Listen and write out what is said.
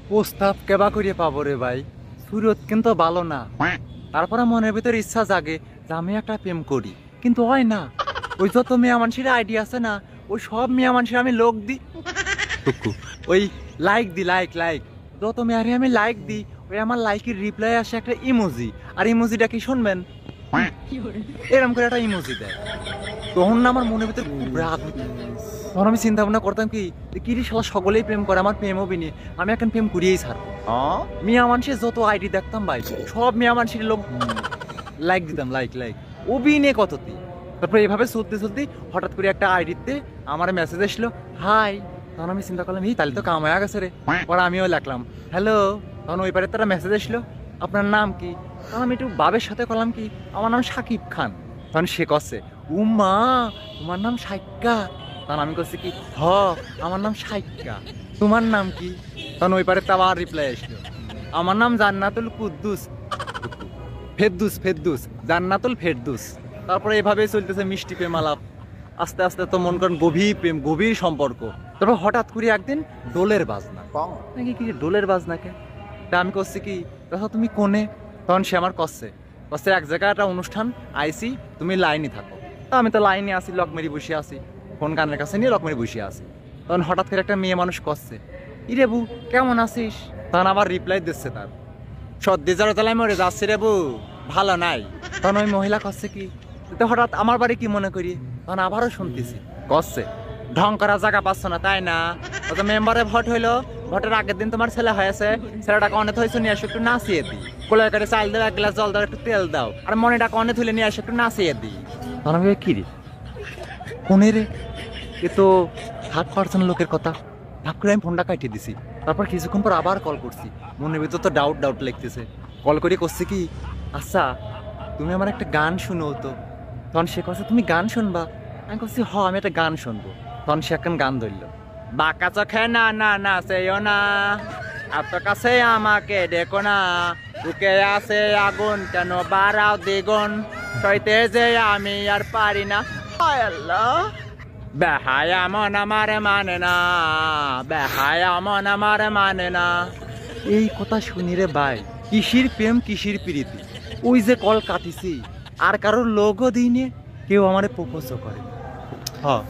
প্রস্তাব কেবা করিয়ে পাবো রে ভাই, সুরত কিন্তু ভালো না। তারপরে মনের ভিতর ইচ্ছা জাগে যে আমি একটা প্রেম করি, কিন্তু হয় না। ওই যত মেয়া মানুষের আইডিয়া আছে না, ওই সব মেয়া মানুষের আমি লোক দিই, ওই লাইক দি লাইক লাইক, যত মেয়ারে আমি লাইক দিই, ওই আমার লাইকের রিপ্লাই আসে একটা ইমোজি। আর ইমোজিটা কি শুনবেন, এরকম করে একটা ইমোজি দেয়। তখন না আমার মনের ভিতরে খুব রাগ হতো। তখন আমি চিন্তা ভাবনা করতাম কি, যে কি রে শালা সকলেই প্রেম করে, আমার প্রেমও বিনি, আমি এখন প্রেম করিয়েই ছাড়বো। মিয়া মানুষের যত আইডি দেখতাম ভাই, সব মিয়া মানুষের লোক লাইক দিতাম, লাইক লাইক, ও বিনে কতটি। তারপরে এভাবে চলতে চলতে হঠাৎ করে একটা আইডিতে আমার মেসেজ আসলো, হাই। তখন আমি চিন্তা করলাম, তাহলে তো কাম হয়ে গেছে রে। পরে আমিও লিখলাম হ্যালো। তখন ওই পারে তারা মেসেজ আসলো, আপনার নাম কি? তখন আমি একটু বাবের সাথে করলাম কি, আমার নাম সাকিব খান। তখন সে করছে, উমা তোমার নাম সাইক্কা? তখন আমি করছি কি, হ আমার নাম সাইক্কা, তোমার নাম কি? তখন ওই পারে আবার রিপ্লাই আসলো, আমার নাম জান্নাতুল কুদ্দুস, ফেরদুস ফেরদুস, জান্নাতুল ফেরদুস। তারপরে এভাবেই চলতেছে মিষ্টি প্রেম আলাপ। আস্তে আস্তে তো মন করেন গভীর প্রেম, গভীর সম্পর্ক। তারপর হঠাৎ করে একদিন ডোলের বাজনা, নাকি কি ডোলের বাজনাকে, তা আমি করছি কি, দেখো তুমি কোনে? তখন সে আমার কচ্ছে এক জায়গায় একটা অনুষ্ঠান আইসি, তুমি লাইনে থাকো। তা আমি তো লাইনে আসি, লকমেরি বসে আছি, ফোন কানের কাছে নিয়ে লকমেরি বসে আছি। তখন হঠাৎ করে একটা মেয়ে মানুষ কচ্ছে, ইরে বু কেমন আছিস? তখন আবার রিপ্লাই দিচ্ছে তার, সর্দি জ্বর জ্বালায় মরে যাচ্ছে রে বউ, ভালো নাই। তখন ওই মহিলা কচ্ছে কি, তো হঠাৎ আমার বাড়ি কি মনে করি? তখন আবারও শুনতেছি কচ্ছে, ঢং করার জায়গা পাচ্ছ না তাই না? ও তো মেম্বারে ভোট হইলো, ভোটের আগের দিন তোমার ছেলে হয়েছে, ছেলেটাকে অনেক হয়েছে, নিয়ে এসে একটু নাচিয়ে দিই, কোলে করে চাল দাও, এক গ্লাস জল দাও, একটু তেল দাও, আর মনেটাকে অনেক তুলে নিয়ে এসে একটু নাচিয়ে দিই। তখন আমি কি রে, কোনে রে, এ তো 100% লোকের কথা। ভাব করে আমি ফোনটা কাটিয়ে দিছি। তারপর কিছুক্ষণ পর আবার কল করছি, মনের ভিতর তো ডাউট ডাউট লাগতেছে। কল করে করছে কি, আচ্ছা তুমি আমার একটা গান শুনো তো? তখন সে কথা, তুমি গান শুনবা? আমি বলছি হ, আমি একটা গান শুনবো। তখন সে একটা গান ধরলো, বাঁকা চোখে না না না সেও না, এত কাছে আমাকে দেখো না, বুকে আছে আগুন কেন বাড়াও দ্বিগুণ, সইতে যে আমি আর পারি না, হায় আল্লাহ, বেহায়া মন আমার মানে না, বেহায়া মন আমার মানে না। এই কথা শুনি রে ভাই, কিসির প্রেম কিসির প্রীতি। ওই যে কল কাটিছি, আর কারোর লোগও দিইনি, কেউ আমারে প্রপোজও করে। হ্যাঁ।